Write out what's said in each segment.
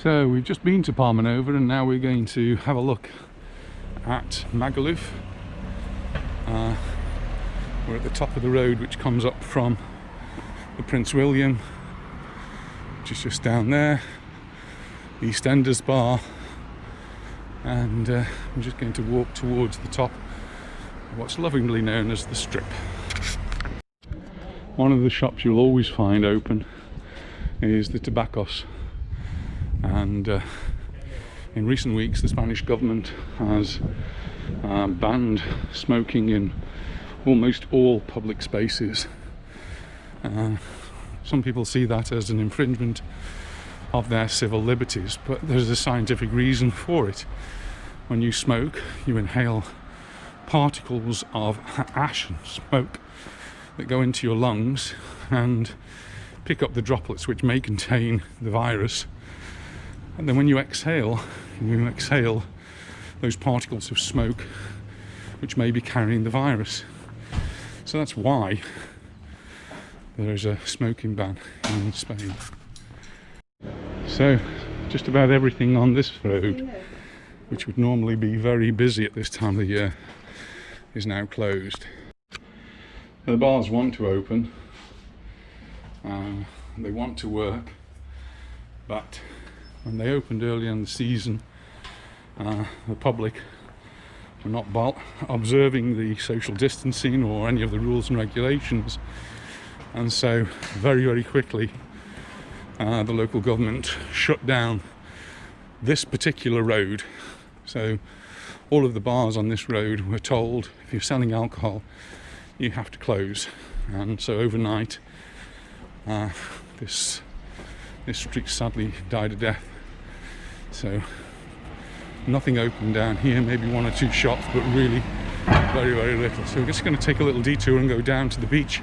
So we've just been to Palmanova and now we're going to have a look at Magaluf. We're at the top of the road which comes up from the Prince William, which is just down there, the EastEnders bar, and we're just going to walk towards the top of what's lovingly known as the Strip. One of the shops you'll always find open is the Tobaccos, and in recent weeks the Spanish government has banned smoking in almost all public spaces. Some people see that as an infringement of their civil liberties, but there's a scientific reason for it. When you smoke, you inhale particles of ash and smoke that go into your lungs and pick up the droplets which may contain the virus, and then when you exhale those particles of smoke which may be carrying the virus. So that's why there is a smoking ban in Spain. So just about everything on this road, which would normally be very busy at this time of the year, is now closed. The bars want to open, they want to work, but when they opened early in the season, the public were not observing the social distancing or any of the rules and regulations, and so very quickly the local government shut down this particular road. So all of the bars on this road were told, if you're selling alcohol, you have to close. And so overnight this street sadly died a death. So nothing open down here, maybe one or two shops, but really very little. So we're just going to take a little detour and go down to the beach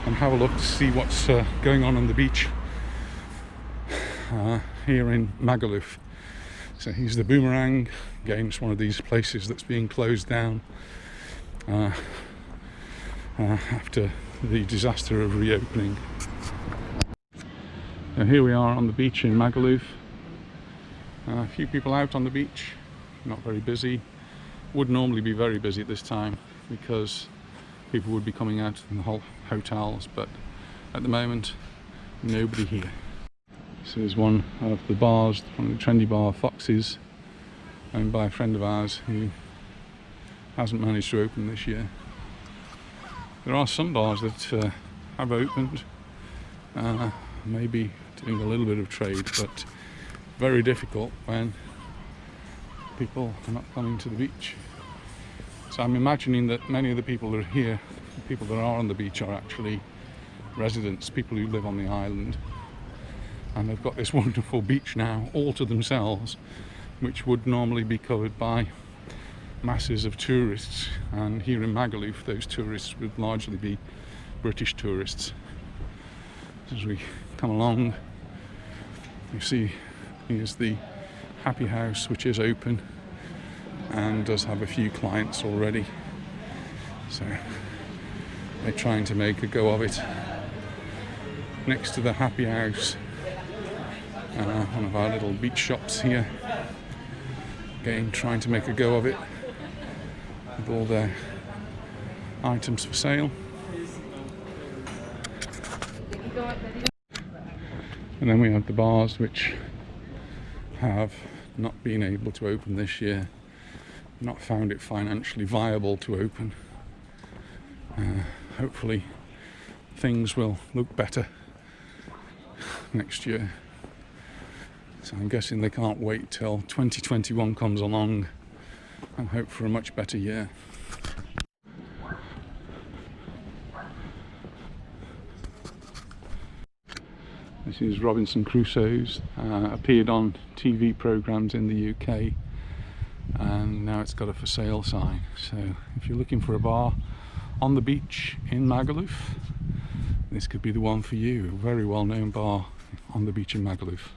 and have a look to see what's going on the beach here in Magaluf. So here's the Boomerang. Again, it's one of these places that's being closed down after the disaster of reopening. So here we are on the beach in Magaluf. A few people out on the beach, not very busy. Would normally be very busy at this time because people would be coming out from the whole hotels, but at the moment nobody here. This is one of the bars, from the trendy bar Fox's, owned by a friend of ours who hasn't managed to open this year. There are some bars that have opened, maybe doing a little bit of trade, but very difficult when people are not coming to the beach. So I'm imagining that many of the people that are here, the people that are on the beach, are actually residents, people who live on the island, and they've got this wonderful beach now all to themselves, which would normally be covered by masses of tourists. And here in Magaluf, those tourists would largely be British tourists. As we come along, you see here's the Happy House, which is open and does have a few clients already. So they're trying to make a go of it. Next to the Happy House, one of our little beach shops here, again trying to make a go of it with all their items for sale. And then we have the bars which have not been able to open this year, not found it financially viable to open. Hopefully things will look better next year. So I'm guessing they can't wait till 2021 comes along and hope for a much better year. This is Robinson Crusoe's, appeared on TV programmes in the UK, and now it's got a for sale sign. So if you're looking for a bar on the beach in Magaluf, this could be the one for you. A very well known bar on the beach in Magaluf.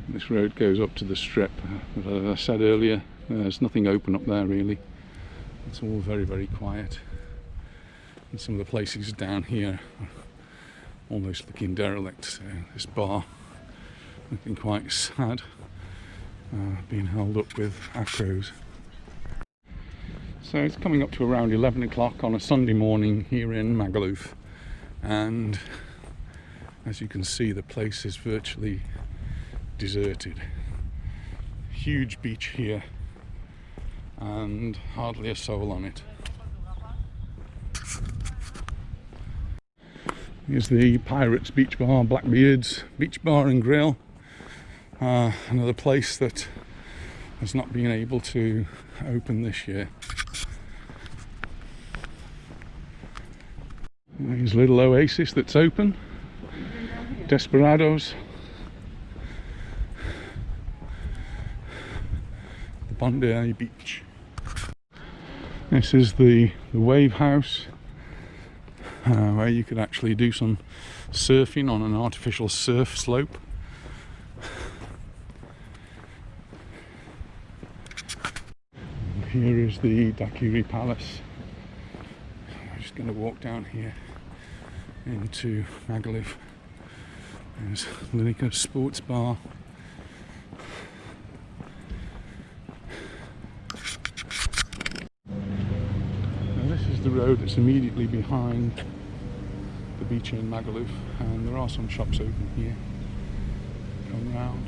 This road goes up to the Strip, but as I said earlier, there's nothing open up there really. It's all very quiet, and some of the places down here are almost looking derelict. So this bar looking quite sad, being held up with acros. So it's coming up to around 11 o'clock on a Sunday morning here in Magaluf, and as you can see, the place is virtually deserted. Huge beach here and hardly a soul on it. Here's the Pirates Beach Bar, Blackbeard's Beach Bar and Grill, another place that has not been able to open this year. Here's a little oasis that's open, Desperados, the Bondi Beach. This is the wave house, where you could actually do some surfing on an artificial surf slope. And here is the Daiquiri Palace. I'm just going to walk down here into Magaluf. There's Linica's Sports Bar. Now this is the road that's immediately behind the beach in Magaluf, and there are some shops open here. Come round,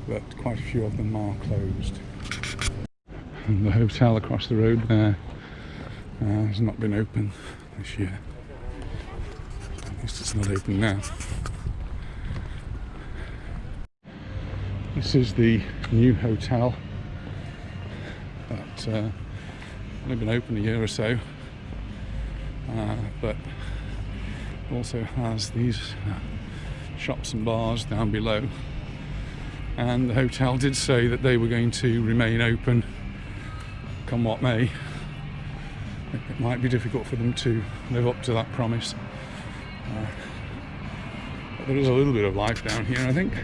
but quite a few of them are closed. And the hotel across the road there has not been open this year. At least it's not open now. This is the new hotel that's only been open a year or so, but also has these shops and bars down below. And the hotel did say that they were going to remain open come what may. It might be difficult for them to live up to that promise, but there is a little bit of life down here, I think.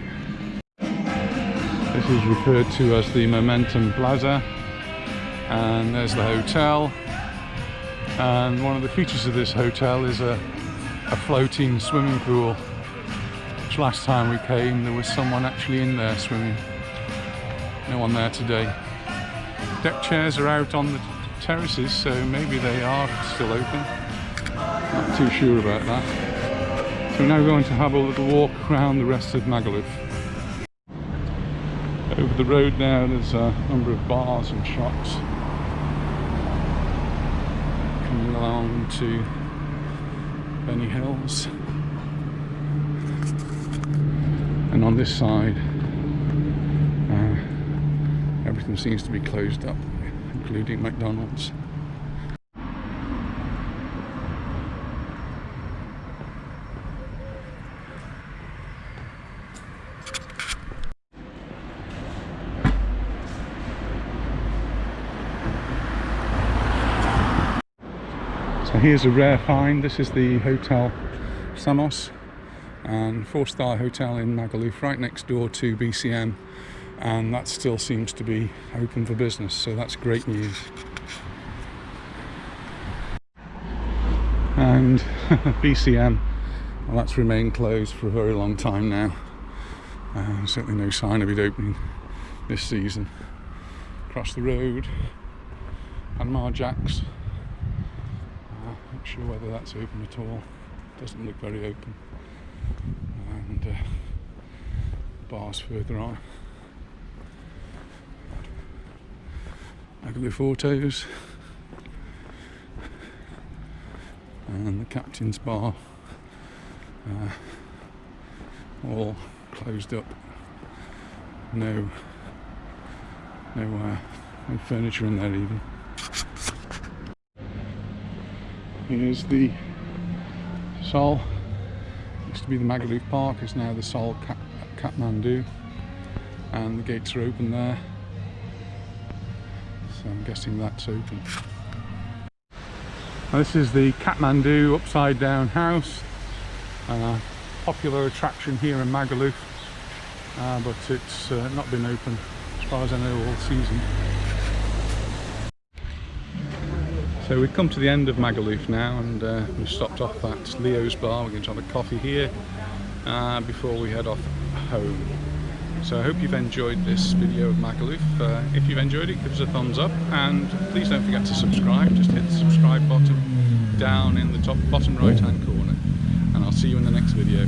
This is referred to as the Momentum Plaza, and there's the hotel, and one of the features of this hotel is a floating swimming pool, which last time we came there was someone actually in there swimming. No one there today. Deck chairs are out on the terraces, so maybe they are still open. Not too sure about that. So we're now going to have a little walk around the rest of Magaluf. Over the road now there's a number of bars and shops. Coming along to Benny Hills. And on this side everything seems to be closed up, including McDonald's. So here's a rare find. This is the Hotel Samos, and 4-star hotel in Magaluf, right next door to BCM. And that still seems to be open for business, so that's great news. And BCM, well, that's remained closed for a very long time now. Certainly no sign of it opening this season. Across the road, Panama Jack's. Not sure whether that's open at all. Doesn't look very open. And bars further on. Magaluf Autos and the Captain's Bar, all closed up. No furniture in there even. Here's the Sol. Used to be the Magaluf Park, is now the Sol Kathmandu, and the gates are open there. So I'm guessing that's open. Now this is the Kathmandu upside down house, popular attraction here in Magaluf, but it's not been open as far as I know all season. So we've come to the end of Magaluf now, and we've stopped off at Leo's Bar. We're going to have a coffee here, before we head off home. So I hope you've enjoyed this video of Magaluf. If you've enjoyed it, give us a thumbs up, and please don't forget to subscribe. Just hit the subscribe button down in the bottom right hand corner, and I'll see you in the next video.